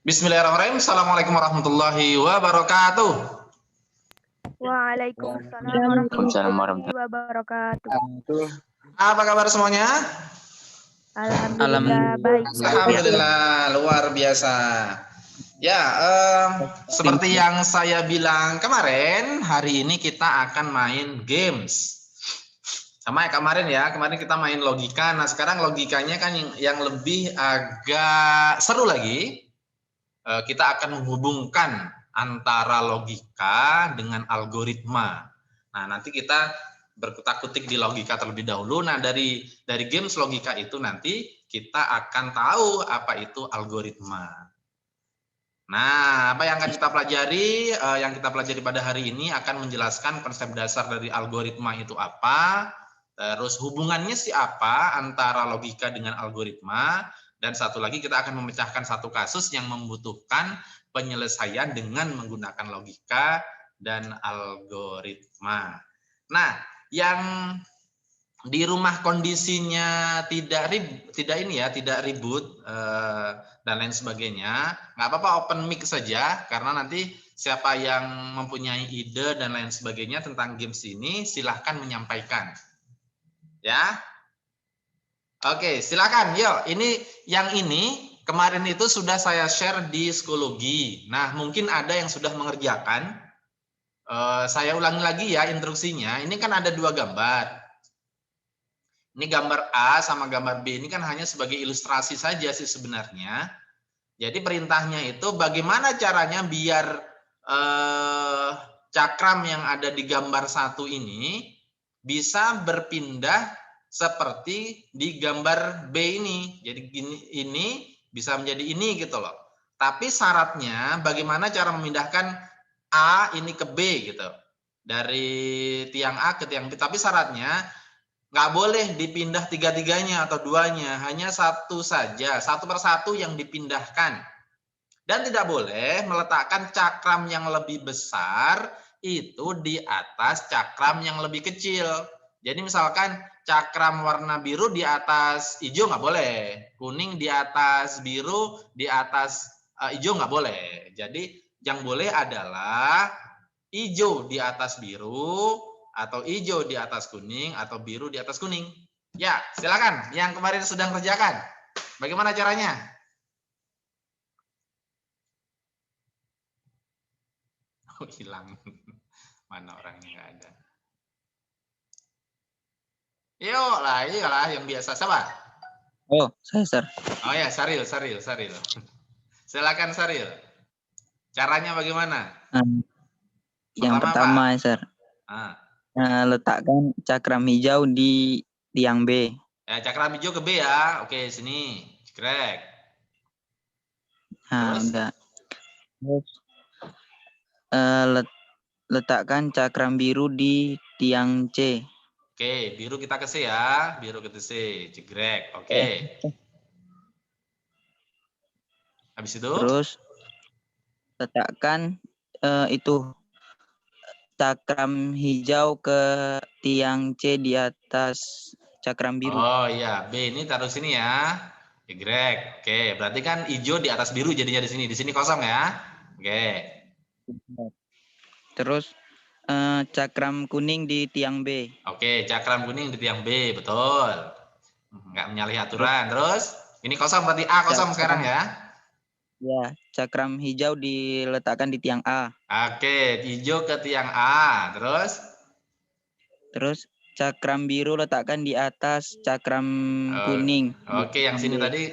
Bismillahirrahmanirrahim. Assalamualaikum warahmatullahi wabarakatuh. Waalaikumsalam Waalaikumsalam warahmatullahi wabarakatuh. Apa kabar semuanya? Alhamdulillah baik. Alhamdulillah luar biasa. Ya, seperti yang saya bilang kemarin, hari ini kita akan main games. Sama ya kemarin ya, kemarin kita main logika. Nah sekarang logikanya kan yang lebih agak seru lagi. Kita akan menghubungkan antara logika dengan algoritma. Nah, nanti kita berkutak-kutik di logika terlebih dahulu. Nah, dari games logika itu nanti kita akan tahu apa itu algoritma. Nah, apa yang akan kita pelajari? Yang kita pelajari pada hari ini akan menjelaskan konsep dasar dari algoritma itu apa, terus hubungannya apa antara logika dengan algoritma, dan satu lagi kita akan memecahkan satu kasus yang membutuhkan penyelesaian dengan menggunakan logika dan algoritma. Nah, yang di rumah kondisinya tidak ribut dan lain sebagainya, nggak apa-apa open mic saja, karena nanti siapa yang mempunyai ide dan lain sebagainya tentang games ini silahkan menyampaikan ya. Oke, silakan. Yuk, ini kemarin itu sudah saya share di psikologi. Nah, mungkin ada yang sudah mengerjakan. Saya ulangi lagi ya instruksinya. Ini kan ada dua gambar. Ini gambar A sama gambar B ini kan hanya sebagai ilustrasi saja sih sebenarnya. Jadi perintahnya itu bagaimana caranya biar cakram yang ada di gambar satu ini bisa berpindah seperti di gambar B ini. Jadi ini bisa menjadi ini gitu loh. Tapi syaratnya bagaimana cara memindahkan A ini ke B gitu. Dari tiang A ke tiang B. Tapi syaratnya nggak boleh dipindah tiga-tiganya atau duanya. Hanya satu saja. Satu persatu yang dipindahkan. Dan tidak boleh meletakkan cakram yang lebih besar itu di atas cakram yang lebih kecil. Jadi misalkan cakram warna biru di atas hijau nggak boleh, kuning di atas biru, di atas hijau nggak boleh. Jadi yang boleh adalah hijau di atas biru, atau hijau di atas kuning, atau biru di atas kuning. Ya, silakan yang kemarin sudah mengerjakan. Bagaimana caranya? Oh, hilang. Mana orangnya nggak ada. Yuk lah, iyalah yang biasa. Siapa? Oh, saya, Sir. Oh ya, Saril. Silakan Saril. Caranya bagaimana? Yang Pertama pertama, Sir. Ah. Letakkan cakram hijau di tiang B. Ya, cakram hijau ke B ya. Oke, sini. Cekrek. Nah, Terus? udah. Terus letakkan cakram biru di tiang C. Oke, biru kita ke C ya. Biru ke C. Cekrek. Oke. Habis itu? Terus letakkan itu cakram hijau ke tiang C di atas cakram biru. Oh iya, B ini taruh sini ya. Y. Oke, berarti kan hijau di atas biru jadinya di sini. Di sini kosong ya. Oke. Terus cakram kuning di tiang B. Oke, cakram kuning di tiang B, betul. Nggak menyalahi aturan. Terus, ini kosong berarti A kosong sekarang ya. Ya, cakram hijau diletakkan di tiang A. Oke, hijau ke tiang A. Terus cakram biru letakkan di atas cakram kuning. Oke, yang sini tadi,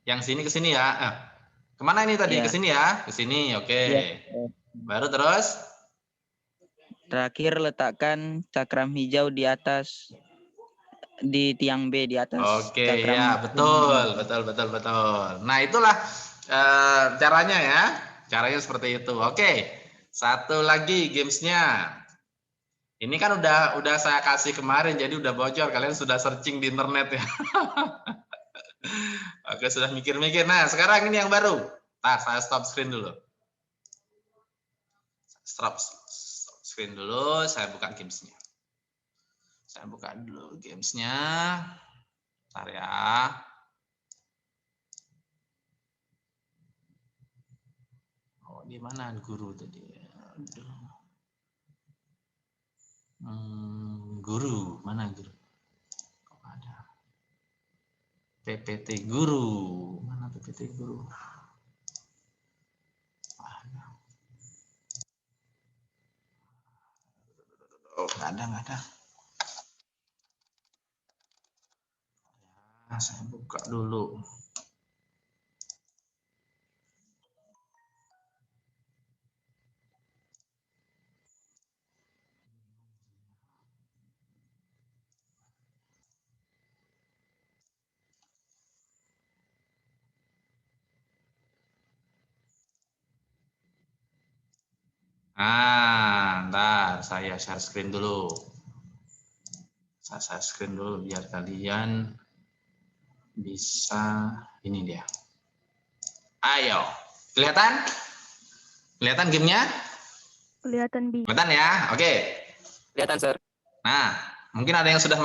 yang sini ke sini ya. Kemana ini tadi? Ya. Ke sini ya? Ke sini, oke. Ya. Baru terus? Terakhir letakkan cakram hijau di atas di tiang B di atas Oke, cakram ya betul. Nah, itulah caranya ya. Caranya seperti itu. Oke, satu lagi gamesnya. Ini kan udah saya kasih kemarin, jadi udah bocor. Kalian sudah searching di internet ya. Oke, sudah mikir-mikir. Nah, sekarang ini yang baru. Nah, saya stop screen dulu. Stop screen dulu. Saya buka gamesnya. Saya buka dulu gamesnya. Bentar ya. Gimana guru tadi? Aduh. Guru, mana guru? Kok ada? PPT guru. Mana PPT guru? Oh, nggak ada, nggak ada. Nah, saya buka dulu. Ntar saya share screen dulu. Saya share screen dulu biar kalian bisa, ini dia. Ayo, kelihatan? Kelihatan gamenya? Kelihatan, Bi. Kelihatan ya? Oke. Kelihatan, Sir. Nah, mungkin ada yang sudah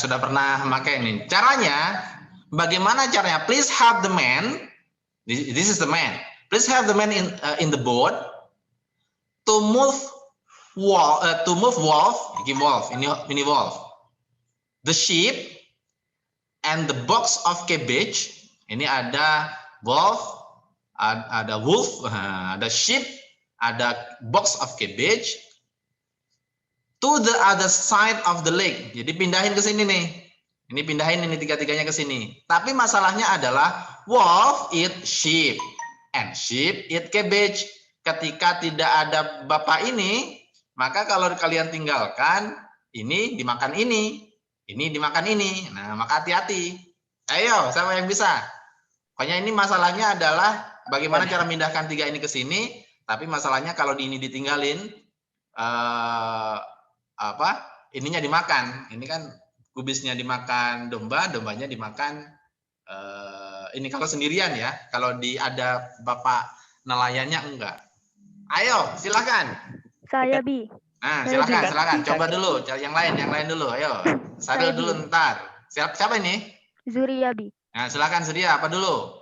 sudah pernah pakai ini. Caranya, bagaimana caranya? Please have the man. This is the man. Please have the man in the boat to move wolf, ini wolf, the sheep and the box of cabbage. Ini ada wolf, ada wolf, ada sheep, ada box of cabbage to the other side of the lake. Jadi pindahin ke sini nih. Ini pindahin ini tiga-tiganya ke sini. Tapi masalahnya adalah wolf eat sheep and sheep eat cabbage. Ketika tidak ada bapak ini, maka kalau kalian tinggalkan, ini dimakan ini dimakan ini. Nah, maka hati-hati. Ayo, siapa yang bisa? Pokoknya ini masalahnya adalah bagaimana cara memindahkan tiga ini ke sini. Tapi masalahnya kalau ini ditinggalin, ininya dimakan. Ini kan kubisnya dimakan domba, dombanya dimakan. Ini kalau sendirian ya. Kalau ada bapak nelayannya enggak. Ayo, silakan. Saya, Bi. Nah, Saya silakan. Coba dulu, yang lain dulu. Ayo, Sadel dulu ntar. Siapa ini? Zuria, Bi. Nah, silakan Surya, apa dulu?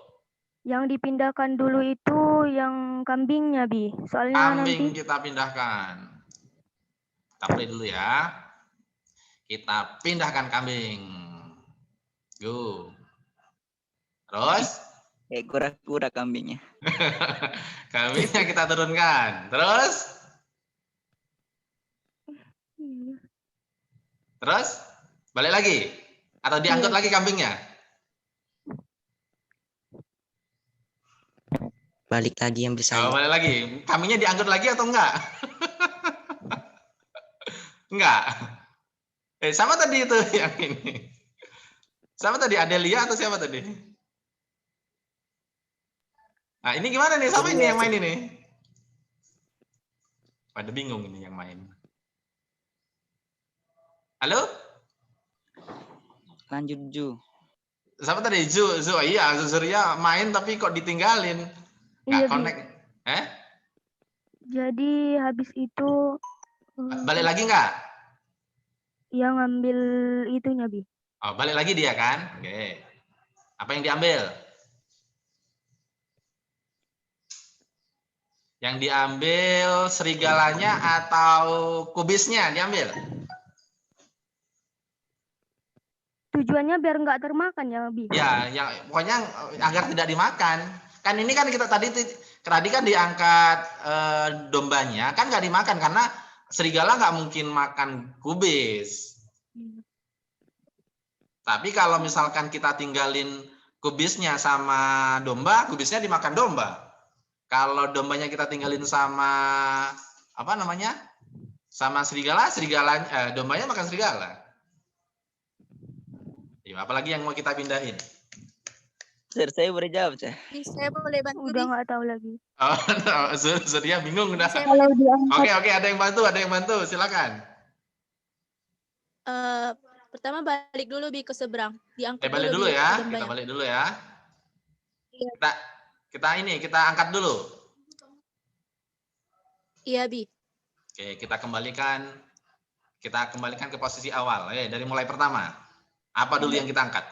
Yang dipindahkan dulu itu yang kambingnya, Bi. Soalnya Kambing nanti kita pindahkan. Kita play dulu ya. Kita pindahkan kambing. Go. Terus? Kura-kura kambingnya. Kambingnya kita turunkan. Terus? Terus? Balik lagi? Atau diangkut lagi kambingnya? Balik lagi yang bisa. Oh, balik lagi. Kambingnya diangkut lagi atau enggak? Enggak. Siapa tadi itu yang ini? Siapa tadi? Adelia atau siapa tadi? Nah, ini gimana nih? Siapa ini yang main ini? Pada bingung ini yang main. Halo? Lanjut, Ju. Siapa tadi? Zu. Iya, Surya main tapi kok ditinggalin. Nggak Iya, Bi. connect. Jadi habis itu Balik lagi nggak? yang ngambil itunya, Bi. Oh, balik lagi dia kan? Oke. Apa yang diambil? Yang diambil serigalanya atau kubisnya diambil? Tujuannya biar nggak termakan ya, Bi. Ya, yang pokoknya agar tidak dimakan. Kan ini kan kita tadi kan diangkat dombanya, kan nggak dimakan karena serigala nggak mungkin makan kubis. Tapi kalau misalkan kita tinggalin kubisnya sama domba, kubisnya dimakan domba. Kalau dombanya kita tinggalin sama sama serigala, dombanya makan serigala. Ya, apalagi yang mau kita pindahin? Sir, saya boleh jawab, Sir. Saya boleh bantu, Udah Bi? nggak tahu lagi. Oh, no. Surya bingung udah. Saya Kalau diangkat Oke, ada yang bantu, silakan. pertama balik dulu, Bi, ke seberang. Diangkat Balik dulu Bi, ya, dombanya. kita balik dulu ya. Iya. Kita angkat dulu. Iya, Bi. Oke, kita kembalikan ke posisi awal. Dari mulai pertama. Apa dulu yang kita angkat?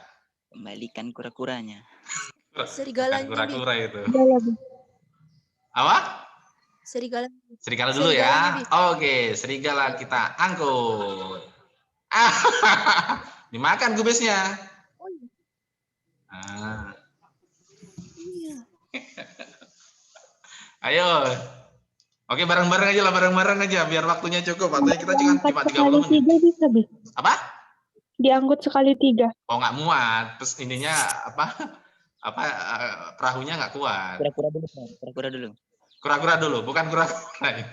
Kembalikan kura-kuranya. Serigalanya, Bi. Kura-kura itu. Iya, Bi. Apa? Serigala. Serigala dulu ya. Serigalanya, Bi. Oke, serigala kita angkut. Ah, dimakan kubisnya. Oh, iya. Ah, Iya. ayo. Oke, bareng-bareng aja lah, bareng-bareng aja biar waktunya cukup. Waktunya kita cuma 30 menit. Bisa, Bi. Apa? Diangkut sekali 3. Oh, nggak muat. Terus ininya apa? Perahunya nggak kuat. Kura-kura dulu, Sar. Kura-kura dulu. Kura-kura dulu, bukan kura-kura ini.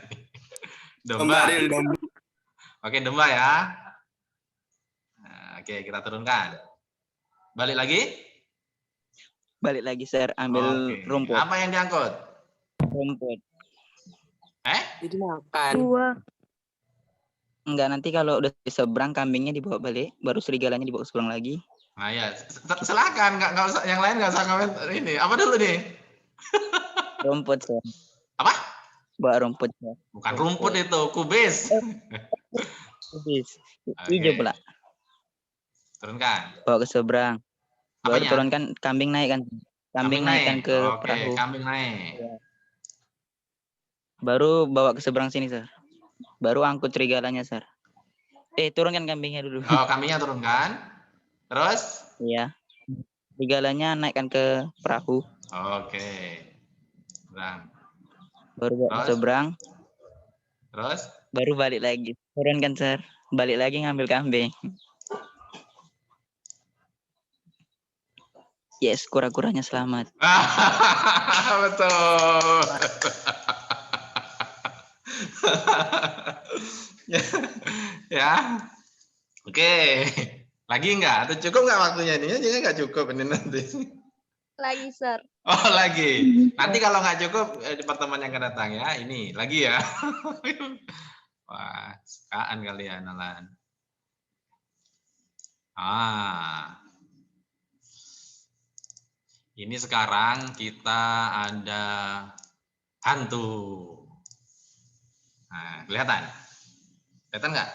Domba. Oke, domba ya. Nah, oke, kita turunkan. Balik lagi? Balik lagi, Sar. Ambil Oke. rumput. Apa yang diangkut? Rumput. Jadi makan. 2. Enggak, nanti kalau udah di seberang, kambingnya dibawa balik. Baru serigalanya dibawa ke seberang lagi. Nah ya, silakan, nggak usah, yang lain nggak usah komen ini. Apa dulu nih? Rumput, Sar. Apa? Bawa rumput, Sar. Bukan rumput itu, kubis. Kubis. Oke. Hijau pula. Turunkan. Bawa ke seberang. Baru Apanya? turunkan, kambing naik kan. Kambing naikkan ke Oke, perahu. kambing naik. Baru bawa ke seberang sini, Sar. Baru angkut serigalanya, Sar. Turunkan kambingnya dulu. Oh, kambingnya turunkan. Terus? Iya. Serigalanya naikkan ke perahu. Oke. Seberang. Baru bawa ke Terus? seberang. Terus? Baru balik lagi. Turunkan, Sar. Balik lagi ngambil kambing. Yes, kura-kuranya selamat. Betul. Ya. Oke. Lagi nggak? Atau cukup nggak waktunya ini? Jadi nggak cukup ini nanti. Lagi, Sir. Oh, lagi. Nanti kalau nggak cukup di pertemuan yang akan datang ya. Ini lagi ya. Wah, sukaan kalian, Alan. Ini sekarang kita ada hantu. Nah, kelihatan? Kelihatan nggak?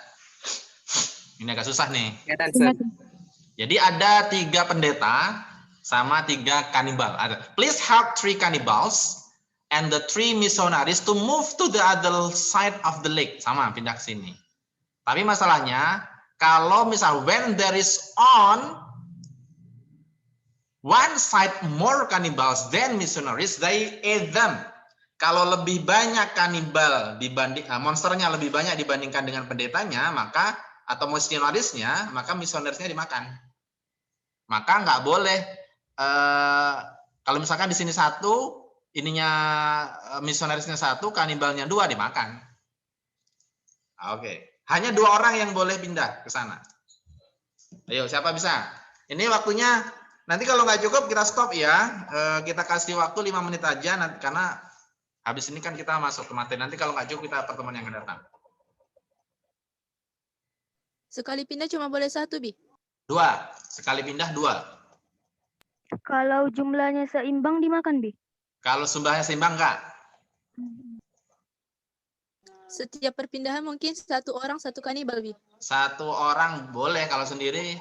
Ini agak susah nih. Kelihatan, Sir. Jadi ada 3 pendeta sama 3 kanibal. Please help 3 cannibals and the 3 missionaries to move to the other side of the lake. Sama, pindah ke sini. Tapi masalahnya, kalau misal when there is on one side more cannibals than missionaries, they eat them. Kalau lebih banyak kanibal dibanding monsternya lebih banyak dibandingkan dengan pendetanya, maka atau misionarisnya, maka misionarisnya dimakan. Maka nggak boleh kalau misalkan di sini 1, ininya misionarisnya 1, kanibalnya 2 dimakan. Oke. Hanya 2 orang yang boleh pindah ke sana. Ayo, siapa bisa? Ini waktunya. Nanti kalau nggak cukup kita stop ya. Kita kasih waktu 5 menit aja nanti, karena habis ini kan kita masuk ke materi. Nanti kalau nggak cukup kita pertemuan yang akan datang. Sekali pindah cuma boleh 1, Bi. 2. Sekali pindah 2. Kalau jumlahnya seimbang dimakan, Bi? Kalau jumlahnya seimbang nggak? Setiap perpindahan mungkin 1 orang 1 kanibal, Bi. 1 orang boleh, kalau sendiri,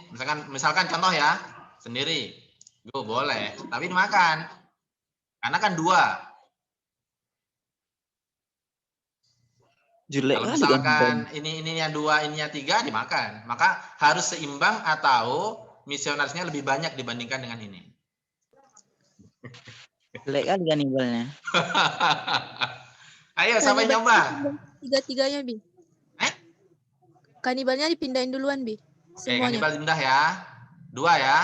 misalkan contoh ya, sendiri, boleh, tapi dimakan. Karena kan 2. Jelek Kalau kali misalkan ininya 2, ininya 3 dimakan, maka harus seimbang atau misionarisnya lebih banyak dibandingkan dengan ini. Jelek kali kanibalnya. Ayo, sampai nyoba. 3-3-nya, Bi. Kanibalnya dipindahin duluan, Bi. Oke, Semuanya. kanibal pindah ya. 2 ya.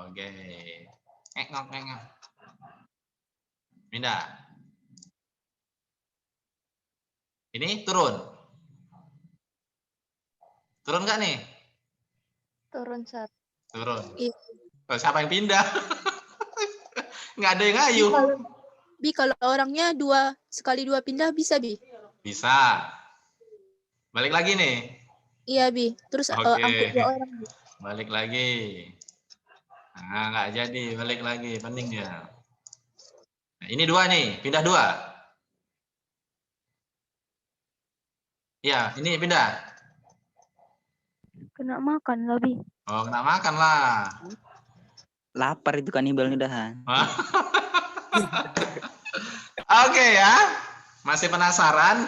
Oke. Ngek. Pindah. Ini turun. Turun nggak nih? Turun 1. Turun. Iya. Oh, siapa yang pindah? Nggak ada yang ngayu. Bi, kalau orangnya 2 sekali 2 pindah bisa, Bi? Bisa. Balik lagi nih. Iya, Bi. Terus Oke. angkut 2 orang, Bi. Balik lagi. Nah, nggak jadi. Balik lagi. Penting ya. Nah, ini 2 nih. Pindah 2. Ya, ini pindah. Kena makan lah, Bi. Oh, kena makan lah. Lapar itu kanibalnya udahan. Oke ya. Masih penasaran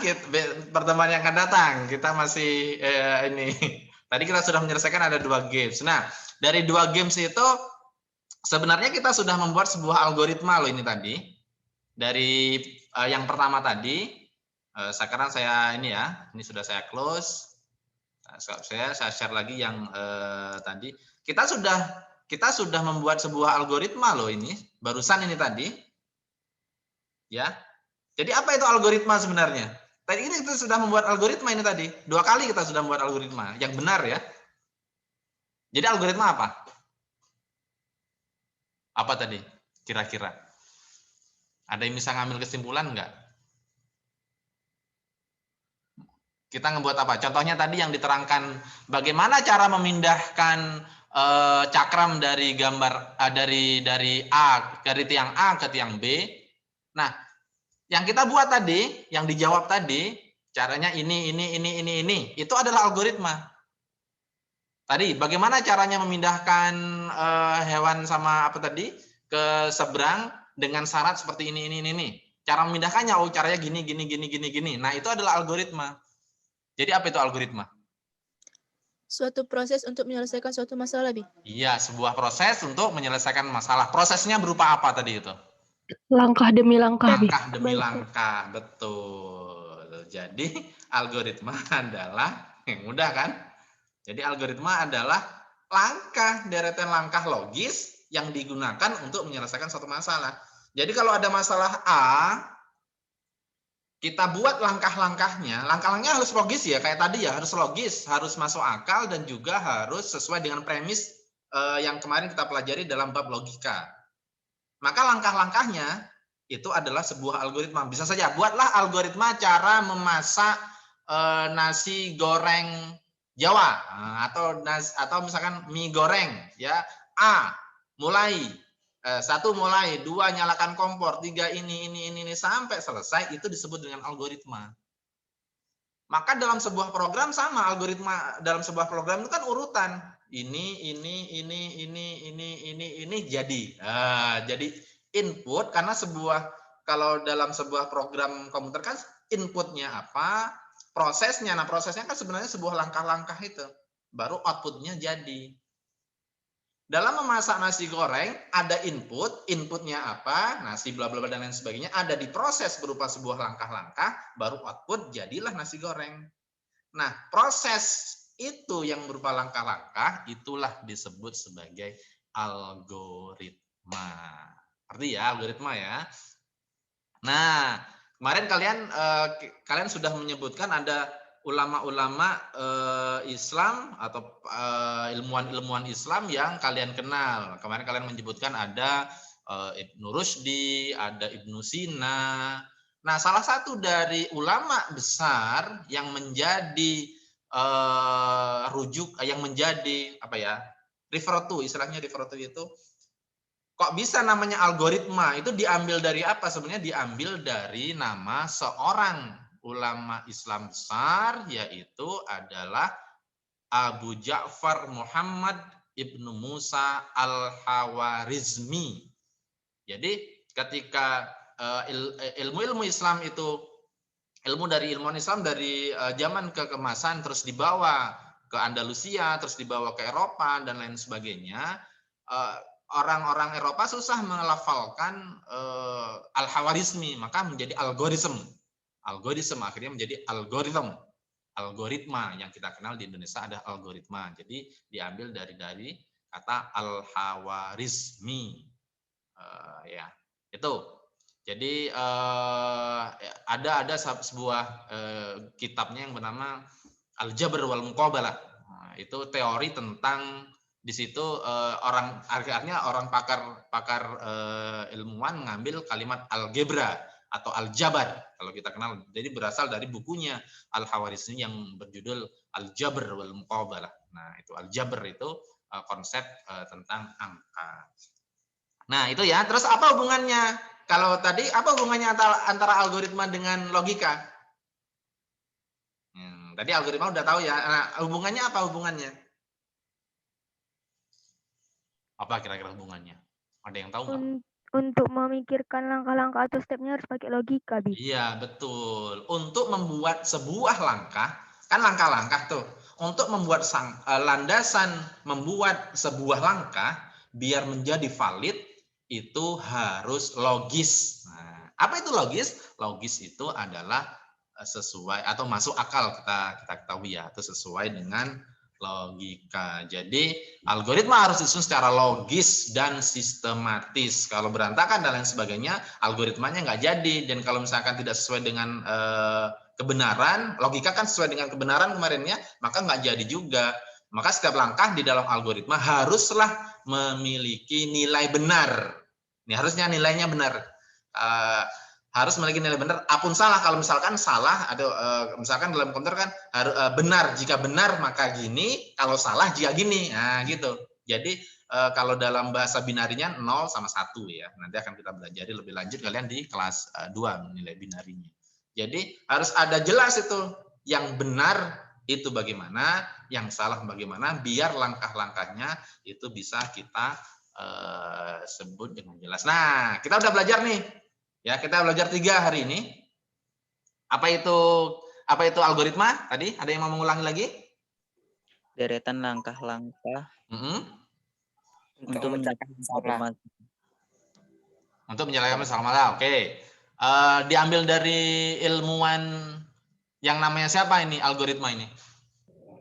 pertemuan yang akan datang? Kita masih ini. Tadi kita sudah menyelesaikan ada 2 games. Nah, dari 2 games itu sebenarnya kita sudah membuat sebuah algoritma loh ini tadi. Dari yang pertama tadi, sekarang saya ini ya, ini sudah saya close. Saya share lagi yang tadi. Kita sudah membuat sebuah algoritma loh ini, barusan ini tadi. Ya. Jadi apa itu algoritma sebenarnya? Tadi ini kita sudah membuat algoritma ini tadi. 2 kali kita sudah membuat algoritma yang benar ya. Jadi algoritma apa? Apa tadi? Kira-kira? Ada yang bisa ngambil kesimpulan enggak? Kita ngebuat apa? Contohnya tadi yang diterangkan bagaimana cara memindahkan cakram dari gambar dari tiang A ke tiang B. Nah, yang kita buat tadi, yang dijawab tadi, caranya ini, itu adalah algoritma. Tadi, bagaimana caranya memindahkan hewan sama apa tadi ke seberang dengan syarat seperti ini. Cara memindahkannya, oh caranya gini. Nah, itu adalah algoritma. Jadi apa itu algoritma? Suatu proses untuk menyelesaikan suatu masalah, Bi. Iya, sebuah proses untuk menyelesaikan masalah. Prosesnya berupa apa tadi itu? Langkah demi langkah, Bi. Langkah demi langkah, betul. Jadi algoritma adalah yang mudah kan? Jadi algoritma adalah deretan langkah logis yang digunakan untuk menyelesaikan suatu masalah. Jadi kalau ada masalah A, kita buat langkah-langkahnya. Langkah-langkahnya harus logis ya, kayak tadi ya, harus logis, harus masuk akal dan juga harus sesuai dengan premis yang kemarin kita pelajari dalam bab logika. Maka langkah-langkahnya itu adalah sebuah algoritma. Bisa saja buatlah algoritma cara memasak nasi goreng Jawa atau misalkan mie goreng ya. A, mulai 1 mulai, 2 nyalakan kompor, 3 ini sampai selesai, itu disebut dengan algoritma. Maka dalam sebuah program sama, algoritma dalam sebuah program itu kan urutan. Ini jadi. Jadi input, karena kalau dalam sebuah program komputer kan inputnya apa, prosesnya. Nah, prosesnya kan sebenarnya sebuah langkah-langkah itu. Baru outputnya jadi. Dalam memasak nasi goreng, ada inputnya apa, nasi bla bla bla dan lain sebagainya, ada diproses berupa sebuah langkah-langkah, baru output jadilah nasi goreng. Nah, proses itu yang berupa langkah-langkah, itulah disebut sebagai algoritma. Arti ya, algoritma ya. Nah, kemarin kalian sudah menyebutkan ada ulama-ulama Islam atau ilmuwan-ilmuwan Islam yang kalian kenal. Kemarin kalian menyebutkan ada Ibnu Rushdi, ada Ibnu Sina. Nah, salah satu dari ulama besar yang menjadi yang menjadi apa ya, refer to, istilahnya refer to itu, kok bisa namanya algoritma, itu diambil dari apa? Sebenarnya diambil dari nama seorang ulama Islam besar, yaitu adalah Abu Ja'far Muhammad Ibnu Musa Al-Hawarizmi. Jadi ketika ilmu-ilmu Islam itu, ilmu dari ilmuwan Islam dari zaman keemasan terus dibawa ke Andalusia, terus dibawa ke Eropa dan lain sebagainya, orang-orang Eropa susah melafalkan Al-Hawarizmi, maka menjadi algoritma akhirnya menjadi algoritma yang kita kenal di Indonesia ada algoritma. Jadi diambil dari kata Al-Hawarizmi. Ya, itu. Jadi ada sebuah kitabnya yang bernama Al-Jabr wal Muqabalah. Nah, itu teori tentang di situ akhirnya orang pakar ilmuwan mengambil kalimat algebra atau aljabar kalau kita kenal. Jadi berasal dari bukunya Al-Hawarizmi yang berjudul Al-Jabr wal Muqabalah. Nah, itu aljabar itu konsep tentang angka. Nah, itu ya. Terus apa hubungannya? Kalau tadi apa hubungannya antara algoritma dengan logika? Tadi algoritma udah tahu ya. Nah, hubungannya apa hubungannya? Apa kira-kira hubungannya? Ada yang tahu nggak? untuk memikirkan langkah-langkah atau stepnya harus pakai logika, Bi. Iya, betul. Untuk membuat sebuah langkah, kan langkah-langkah tuh. Untuk membuat landasan membuat sebuah langkah biar menjadi valid itu harus logis. Nah, apa itu logis? Logis itu adalah sesuai atau masuk akal kita ketahui ya, atau sesuai dengan logika. Jadi algoritma harus disusun secara logis dan sistematis. Kalau berantakan dan lain sebagainya, algoritmanya nggak jadi. Dan kalau misalkan tidak sesuai dengan kebenaran, logika kan sesuai dengan kebenaran kemarin ya, maka nggak jadi juga. Maka setiap langkah di dalam algoritma haruslah memiliki nilai benar. Ini harusnya nilainya benar. Harus memiliki nilai benar. Apapun salah, kalau misalkan salah atau misalkan dalam komputer kan harus benar, jika benar maka gini, kalau salah jika gini. Nah, gitu. Jadi kalau dalam bahasa binarinya 0 sama 1 ya. Nanti akan kita belajar lebih lanjut kalian di kelas 2 nilai binarinya. Jadi harus ada jelas itu yang benar itu bagaimana, yang salah bagaimana, biar langkah-langkahnya itu bisa kita sebut dengan jelas. Nah, kita udah belajar nih. Ya, kita belajar 3 hari ini. Apa itu algoritma? Tadi ada yang mau mengulangi lagi? Deretan langkah-langkah untuk memecahkan masalah. Untuk menyelesaikan masalah. Oke. Diambil dari ilmuwan yang namanya siapa ini algoritma ini?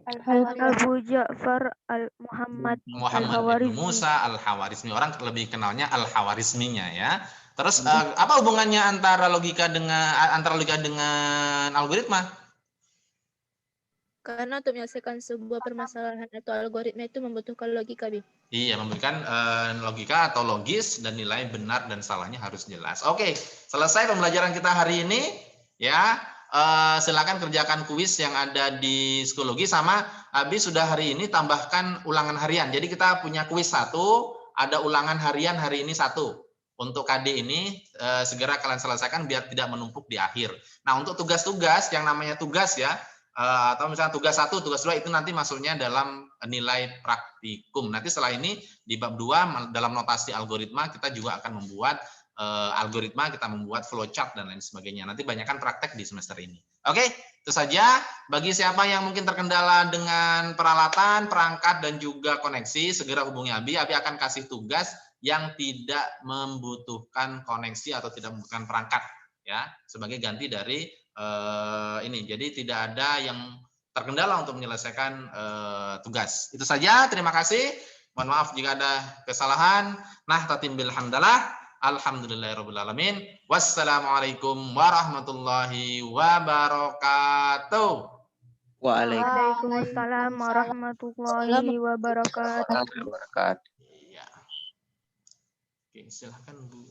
Abu Ja'far Muhammad bin Al-Khawarizmi. Musa Al-Khawarizmi. Orang lebih kenalnya Al-Khawarizminya ya. Terus apa hubungannya antara logika dengan algoritma? Karena untuk menyelesaikan sebuah permasalahan atau algoritma itu membutuhkan logika, Bi. Iya, memberikan logika atau logis dan nilai benar dan salahnya harus jelas. Oke, selesai pembelajaran kita hari ini. Ya, silakan kerjakan kuis yang ada di psikologi sama Abi sudah hari ini tambahkan ulangan harian. Jadi kita punya kuis 1, ada ulangan harian hari ini 1. Untuk KD ini segera kalian selesaikan biar tidak menumpuk di akhir. Nah, untuk tugas-tugas yang namanya tugas ya, atau misalnya tugas 1, tugas 2 itu nanti masuknya dalam nilai praktikum. Nanti setelah ini di bab 2 dalam notasi algoritma kita juga akan membuat algoritma, kita membuat flowchart dan lain sebagainya. Nanti banyakkan praktek di semester ini. Oke, itu saja. Bagi siapa yang mungkin terkendala dengan peralatan, perangkat dan juga koneksi, segera hubungi Abi. Abi akan kasih tugas yang tidak membutuhkan koneksi atau tidak membutuhkan perangkat ya, sebagai ganti dari ini. Jadi tidak ada yang terkendala untuk menyelesaikan tugas. Itu saja, terima kasih. Mohon maaf jika ada kesalahan. Nahtatim bil hamdalah. Alhamdulillahirabbil alamin. Wassalamualaikum warahmatullahi wabarakatuh. Waalaikumsalam warahmatullahi wabarakatuh. Wabarakatuh. Iya. Oke, silakan Bu.